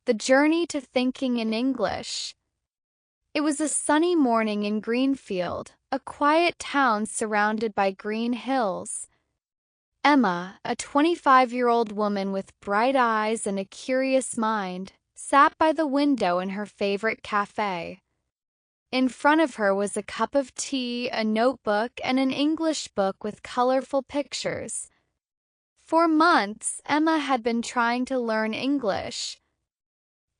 The Journey to Thinking in English. It was a sunny morning in Greenfield, a quiet town surrounded by green hills. Emma, a 25-year-old woman with bright eyes and a curious mind, sat by the window in her favorite cafe. In front of her was a cup of tea, a notebook, and an English book with colorful pictures. For months, Emma had been trying to learn English.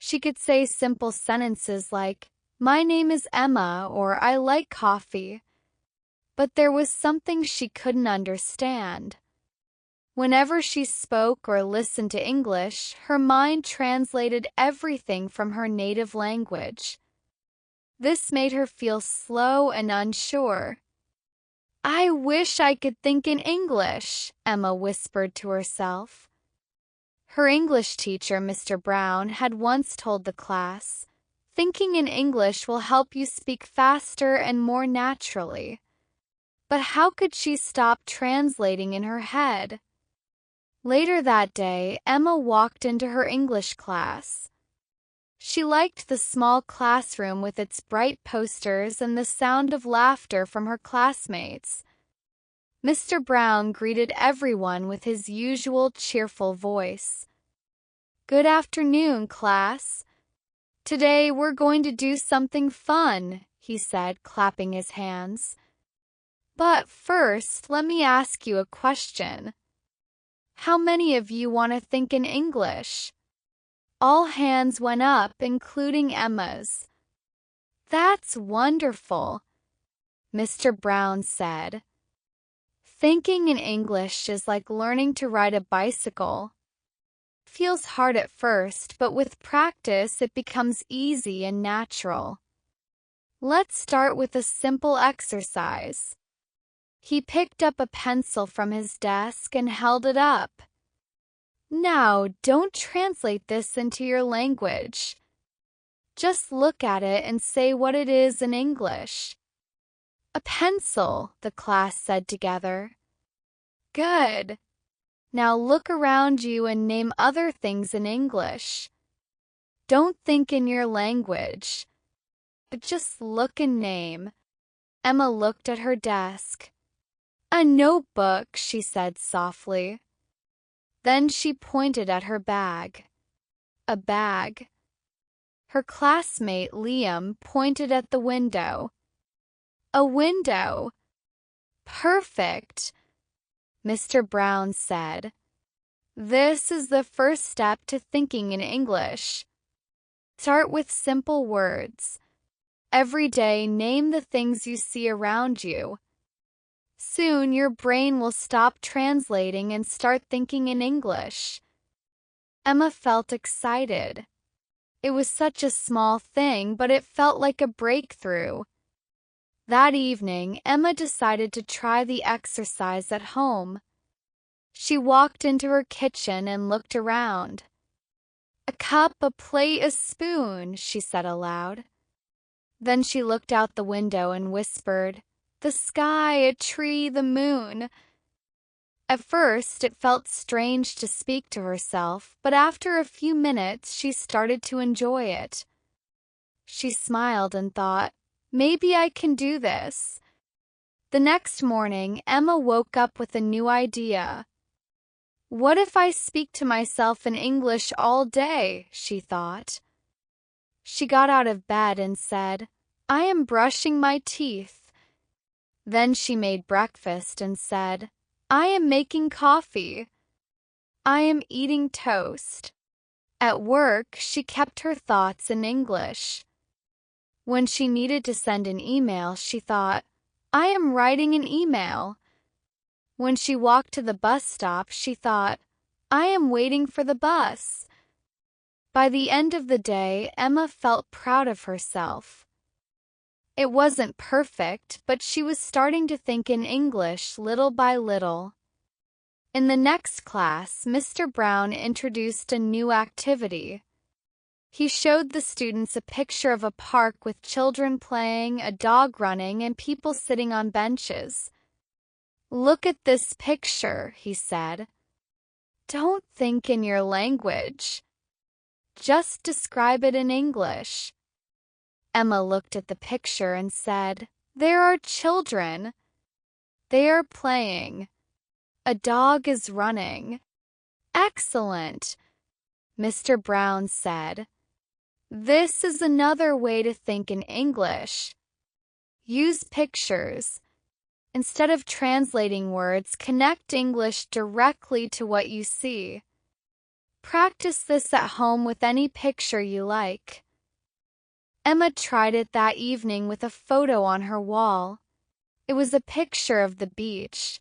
She could say simple sentences like, "My name is Emma," or "I like coffee." But there was something she couldn't understand. Whenever she spoke or listened to English, her mind translated everything from her native language. This made her feel slow and unsure. "I wish I could think in English," Emma whispered to herself. Her English teacher, Mr. Brown, had once told the class, "Thinking in English will help you speak faster and more naturally." But how could she stop translating in her head? Later that day, Emma walked into her English class. She liked the small classroom with its bright posters and the sound of laughter from her classmates. Mr. Brown greeted everyone with his usual cheerful voice. "Good afternoon, class. Today we're going to do something fun," he said, clapping his hands. "But first, let me ask you a question. How many of you want to think in English?" All hands went up, including Emma's. "That's wonderful," Mr. Brown said. "Thinking in English is like learning to ride a bicycle. Feels hard at first, but with practice it becomes easy and natural. Let's start with a simple exercise." He picked up a pencil from his desk and held it up. "Now, don't translate this into your language. Just look at it and say what it is in English." "A pencil," the class said together. "Good. Now look around you and name other things in English. Don't think in your language, but just look and name." Emma looked at her desk. "A notebook," she said softly. Then she pointed at her bag. "A bag." Her classmate Liam pointed at the window. "A window." "Perfect," Mr. Brown said. "This is the first step to thinking in English. Start with simple words. Every day, name the things you see around you. Soon your brain will stop translating and start thinking in English." Emma felt excited. It was such a small thing, but it felt like a breakthrough. That evening, Emma decided to try the exercise at home. She walked into her kitchen and looked around. "A cup, a plate, a spoon," she said aloud. Then she looked out the window and whispered, "The sky, a tree, the moon." At first, it felt strange to speak to herself, but after a few minutes, she started to enjoy it. She smiled and thought, "Maybe I can do this." The next morning, Emma woke up with a new idea. "What if I speak to myself in English all day?" she thought. She got out of bed and said, "I am brushing my teeth." Then she made breakfast and said, "I am making coffee." "I am eating toast." At work, she kept her thoughts in English. When she needed to send an email, she thought, "I am writing an email." When she walked to the bus stop, she thought, "I am waiting for the bus." By the end of the day, Emma felt proud of herself. It wasn't perfect, but she was starting to think in English little by little. In the next class, Mr. Brown introduced a new activity. He showed the students a picture of a park with children playing, a dog running, and people sitting on benches. "Look at this picture," he said. "Don't think in your language. Just describe it in English. Emma looked at the picture and said, "There are children. They are playing. A dog is running." "Excellent," Mr. Brown said. "This is another way to think in English. Use pictures. Instead of translating words, connect English directly to what you see. Practice this at home with any picture you like." Emma tried it that evening with a photo on her wall. It was a picture of the beach.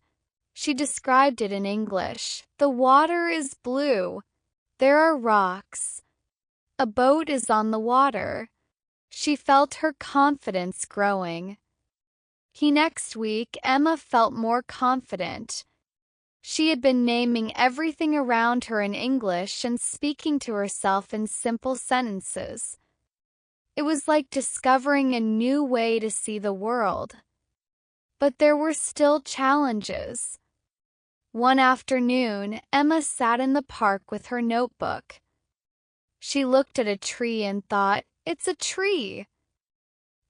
She described it in English. "The water is blue. There are rocks. A boat is on the water." She felt her confidence growing. Next week, Emma felt more confident. She had been naming everything around her in English and speaking to herself in simple sentences. It was like discovering a new way to see the world. But there were still challenges. One afternoon, Emma sat in the park with her notebook. She looked at a tree and thought, "It's a tree.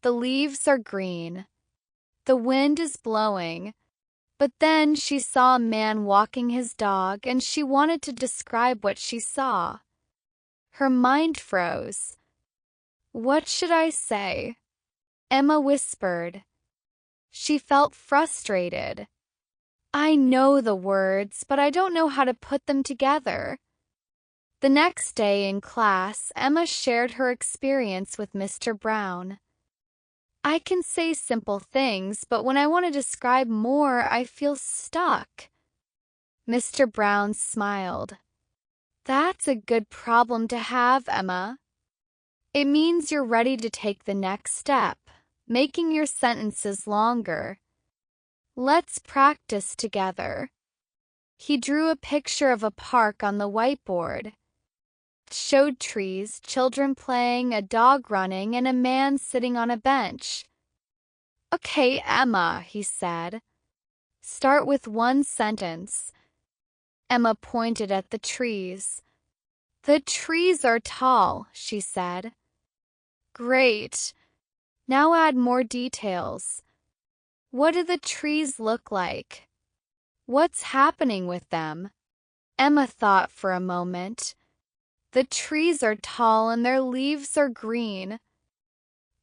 The leaves are green. The wind is blowing." But then she saw a man walking his dog and she wanted to describe what she saw. Her mind froze. "What should I say?" Emma whispered. She felt frustrated. "I know the words, but I don't know how to put them together." The next day in class, Emma shared her experience with Mr. Brown. "I can say simple things, but when I want to describe more, I feel stuck." Mr. Brown smiled. "That's a good problem to have, Emma. It means you're ready to take the next step, making your sentences longer. Let's practice together." He drew a picture of a park on the whiteboard. It showed trees, children playing, a dog running, and a man sitting on a bench. "Okay, Emma," he said. "Start with one sentence." Emma pointed at the trees. "The trees are tall," she said. "Great. Now add more details. What do the trees look like? What's happening with them?" Emma thought for a moment. "The trees are tall and their leaves are green.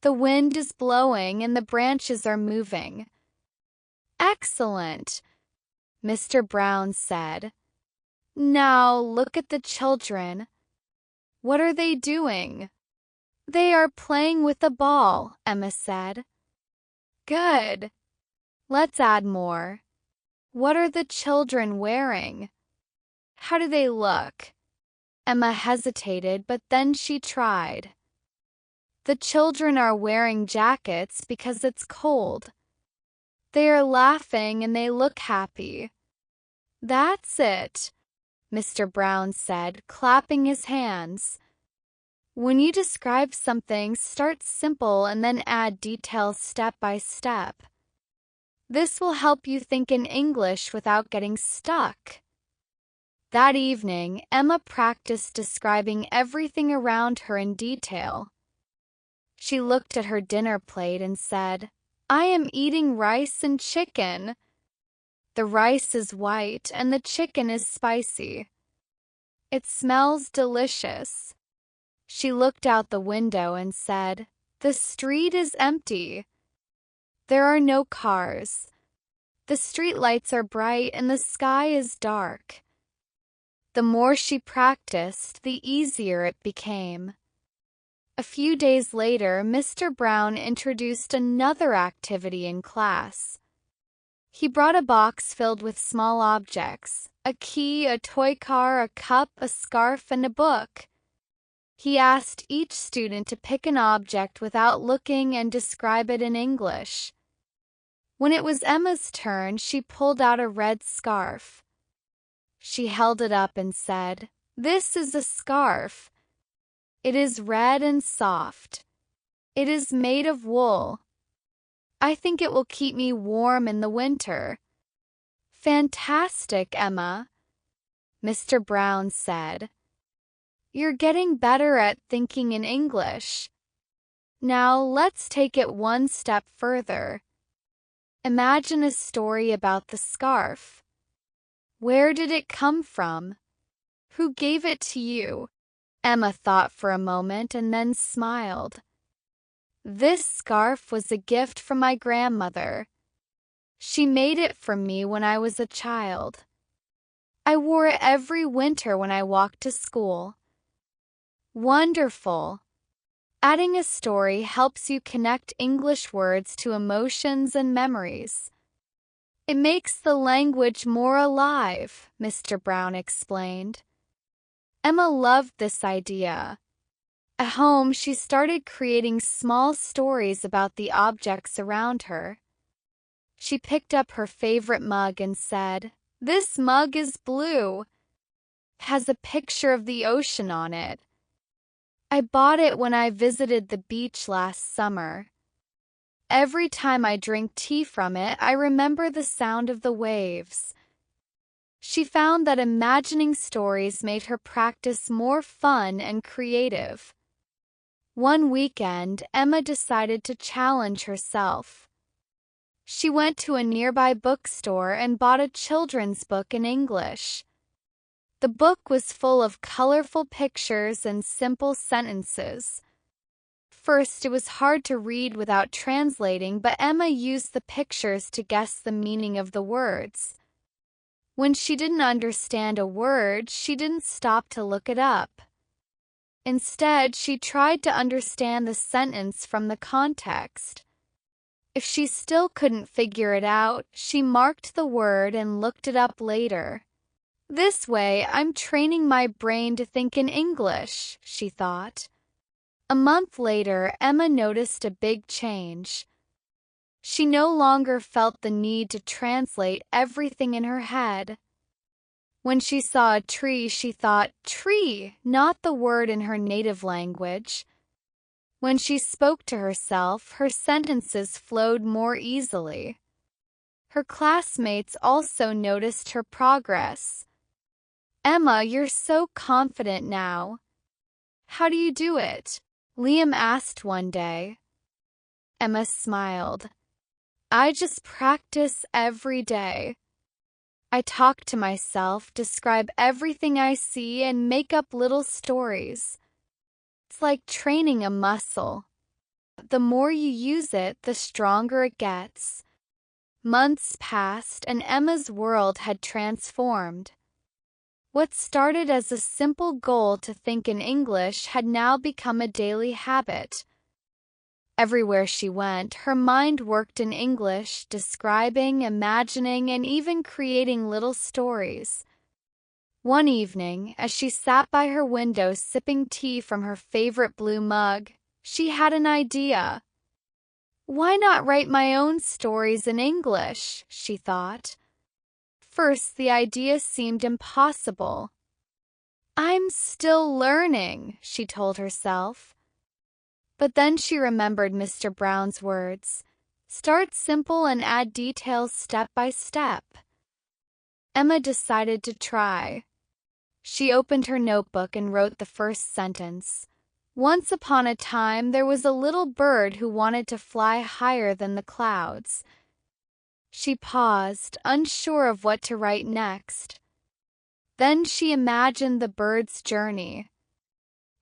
The wind is blowing and the branches are moving." "Excellent," Mr. Brown said. "Now look at the children. What are they doing?" "They are playing with a ball," Emma said. "Good. Let's add more. What are the children wearing? How do they look?" Emma hesitated, but then she tried. "The children are wearing jackets because it's cold. They are laughing and they look happy." "That's it," Mr. Brown said, clapping his hands. When you describe something, start simple and then add details step by step. This will help you think in English without getting stuck. That evening, Emma practiced describing everything around her in detail. She looked at her dinner plate and said, "I am eating rice and chicken. The rice is white and the chicken is spicy. It smells delicious." She looked out the window and said, "The street is empty. There are no cars. The street lights are bright and the sky is dark." The more she practiced, the easier it became. A few days later, Mr. Brown introduced another activity in class. He brought a box filled with small objects, a key, a toy car, a cup, a scarf, and a book. He asked each student to pick an object without looking and describe it in English. When it was Emma's turn, she pulled out a red scarf. She held it up and said, "This is a scarf. It is red and soft. It is made of wool. I think it will keep me warm in the winter." "Fantastic, Emma," Mr. Brown said. you're getting better at thinking in English. Now let's take it one step further. Imagine a story about the scarf. Where did it come from? Who gave it to you? Emma thought for a moment and then smiled. This scarf was a gift from my grandmother. She made it for me when I was a child. I wore it every winter when I walked to school. Wonderful! Adding a story helps you connect English words to emotions and memories. It makes the language more alive, Mr. Brown explained. Emma loved this idea. At home, she started creating small stories about the objects around her. She picked up her favorite mug and said, "This mug is blue. It has a picture of the ocean on it. I bought it when I visited the beach last summer. Every time I drink tea from it, I remember the sound of the waves." She found that imagining stories made her practice more fun and creative. One weekend, Emma decided to challenge herself. She went to a nearby bookstore and bought a children's book in English. The book was full of colorful pictures and simple sentences. First, it was hard to read without translating, but Emma used the pictures to guess the meaning of the words. When she didn't understand a word, she didn't stop to look it up. Instead, she tried to understand the sentence from the context. If she still couldn't figure it out, she marked the word and looked it up later. This way, I'm training my brain to think in English, she thought. A month later, Emma noticed a big change. She no longer felt the need to translate everything in her head. When she saw a tree, she thought, "Tree," not the word in her native language. When she spoke to herself, her sentences flowed more easily. Her classmates also noticed her progress. "Emma, you're so confident now. How do you do it?" Liam asked one day. Emma smiled. "I just practice every day. I talk to myself, describe everything I see, and make up little stories. It's like training a muscle. The more you use it, the stronger it gets." Months passed, and Emma's world had transformed. What started as a simple goal to think in English had now become a daily habit. Everywhere she went, her mind worked in English, describing, imagining, and even creating little stories. One evening, as she sat by her window sipping tea from her favorite blue mug, she had an idea. "Why not write my own stories in English?" she thought. First, the idea seemed impossible. "I'm still learning," she told herself. But then she remembered Mr. Brown's words, "Start simple and add details step by step." Emma decided to try. She opened her notebook and wrote the first sentence. "Once upon a time, there was a little bird who wanted to fly higher than the clouds." She paused, unsure of what to write next. Then she imagined the bird's journey.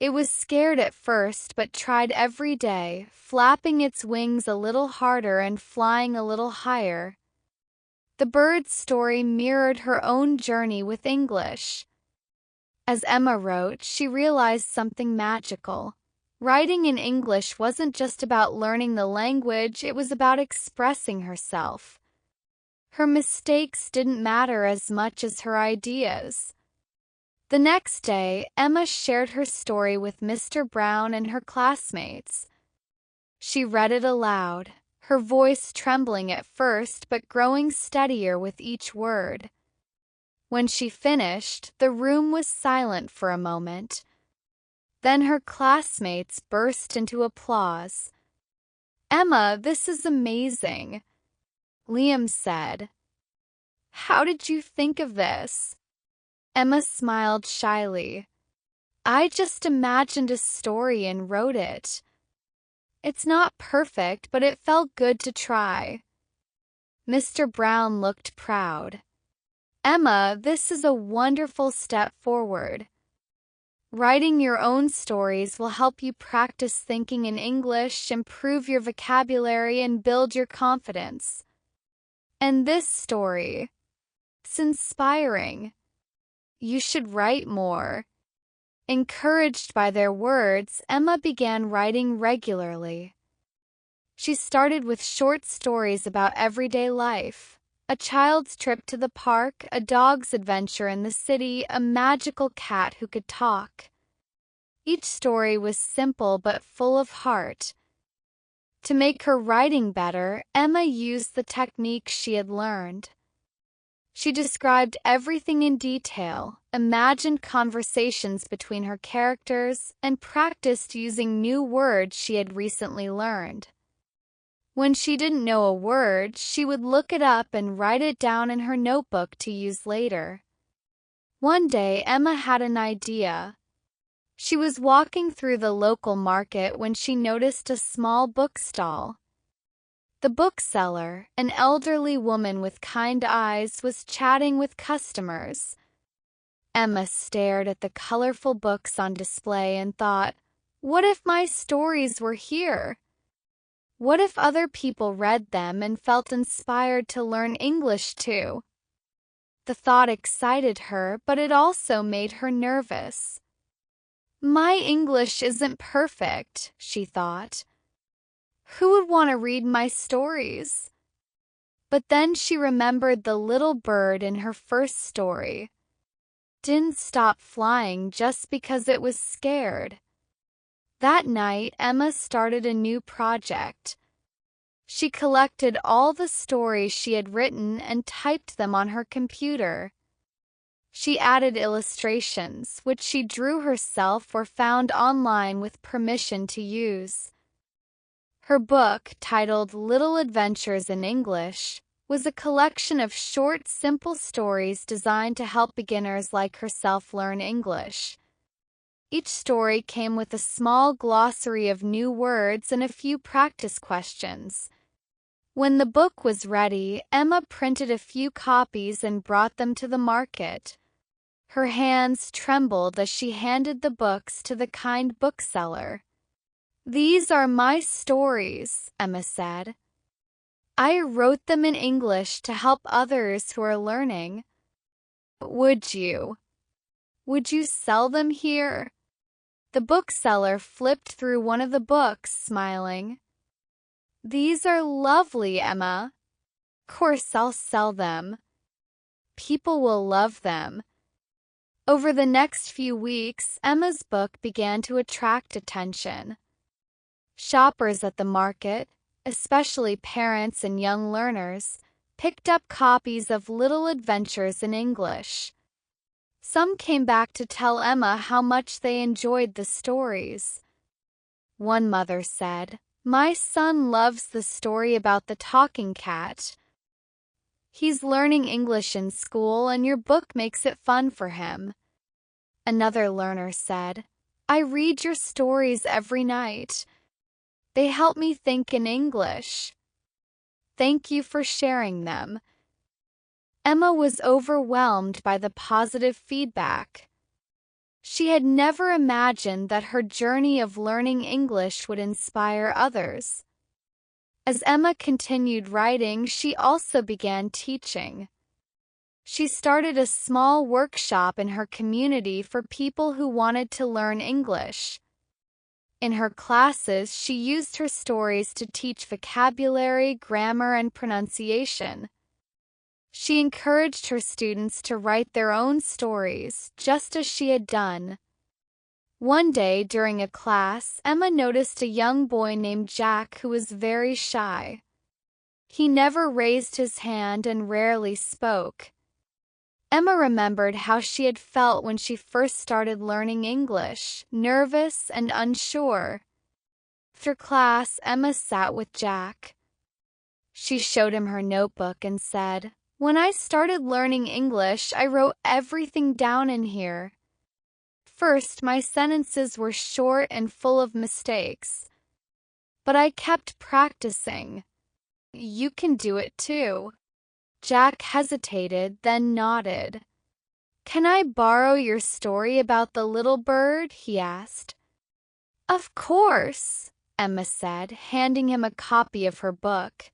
It was scared at first, but tried every day, flapping its wings a little harder and flying a little higher. The bird's story mirrored her own journey with English. As Emma wrote, she realized something magical. Writing in English wasn't just about learning the language, it was about expressing herself. Her mistakes didn't matter as much as her ideas. The next day, Emma shared her story with Mr. Brown and her classmates. She read it aloud, her voice trembling at first but growing steadier with each word. When she finished, the room was silent for a moment. Then her classmates burst into applause. "Emma, this is amazing," Liam said. "How did you think of this?" Emma smiled shyly. I just imagined a story and wrote it. It's not perfect, but it felt good to try. Mr. Brown looked proud. Emma, this is a wonderful step forward. Writing your own stories will help you practice thinking in English, improve your vocabulary, and build your confidence. And this story, it's inspiring. You should write more. Encouraged by their words, Emma began writing regularly. She started with short stories about everyday life, a child's trip to the park, a dog's adventure in the city, a magical cat who could talk. Each story was simple but full of heart. To make her writing better, Emma used the techniques she had learned. She described everything in detail, imagined conversations between her characters, and practiced using new words she had recently learned. When she didn't know a word, she would look it up and write it down in her notebook to use later. One day, Emma had an idea. She was walking through the local market when she noticed a small bookstall. The bookseller, an elderly woman with kind eyes, was chatting with customers. Emma stared at the colorful books on display and thought, what if my stories were here? What if other people read them and felt inspired to learn English too? The thought excited her, but it also made her nervous. My English isn't perfect, she thought. Who would want to read my stories? But then she remembered the little bird in her first story. Didn't stop flying just because it was scared. That night, Emma started a new project. She collected all the stories she had written and typed them on her computer. She added illustrations, which she drew herself or found online with permission to use. Her book, titled Little Adventures in English, was a collection of short, simple stories designed to help beginners like herself learn English. Each story came with a small glossary of new words and a few practice questions. When the book was ready, Emma printed a few copies and brought them to the market. Her hands trembled as she handed the books to the kind bookseller. These are my stories, Emma said. I wrote them in English to help others who are learning. Would you sell them here? The bookseller flipped through one of the books, smiling. These are lovely, Emma. Of course I'll sell them. People will love them. Over the next few weeks, Emma's book began to attract attention. Shoppers at the market, especially parents and young learners, picked up copies of Little Adventures in English. Some came back to tell Emma how much they enjoyed the stories. One mother said, "My son loves the story about the talking cat. He's learning English in school and your book makes it fun for him." Another learner said, "I read your stories every night. They help me think in English. Thank you for sharing them." Emma was overwhelmed by the positive feedback. She had never imagined that her journey of learning English would inspire others. As Emma continued writing, she also began teaching. She started a small workshop in her community for people who wanted to learn English. In her classes, she used her stories to teach vocabulary, grammar, and pronunciation. She encouraged her students to write their own stories, just as she had done. One day during a class, Emma noticed a young boy named Jack who was very shy. He never raised his hand and rarely spoke. Emma remembered how she had felt when she first started learning English, nervous and unsure. After class, Emma sat with Jack. She showed him her notebook and said, "When I started learning English, I wrote everything down in here. first, my sentences were short and full of mistakes. But I kept practicing. You can do it too. Jack hesitated, then nodded. Can I borrow your story about the little bird? He asked. Of course, Emma said, handing him a copy of her book.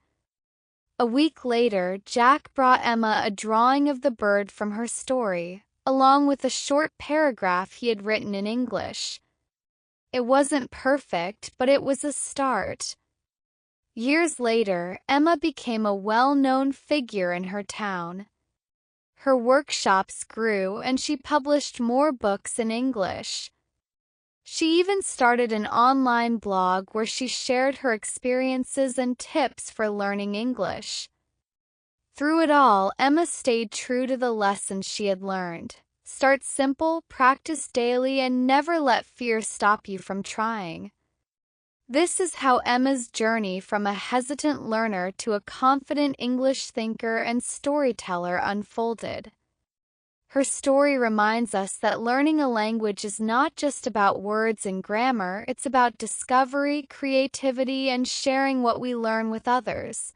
A week later, Jack brought Emma a drawing of the bird from her story, along with a short paragraph he had written in English. It wasn't perfect, but it was a start. Years later, Emma became a well-known figure in her town. Her workshops grew and she published more books in English. She even started an online blog where she shared her experiences and tips for learning English. Through it all, Emma stayed true to the lessons she had learned. Start simple, practice daily, and never let fear stop you from trying. This is how Emma's journey from a hesitant learner to a confident English thinker and storyteller unfolded. Her story reminds us that learning a language is not just about words and grammar, it's about discovery, creativity, and sharing what we learn with others.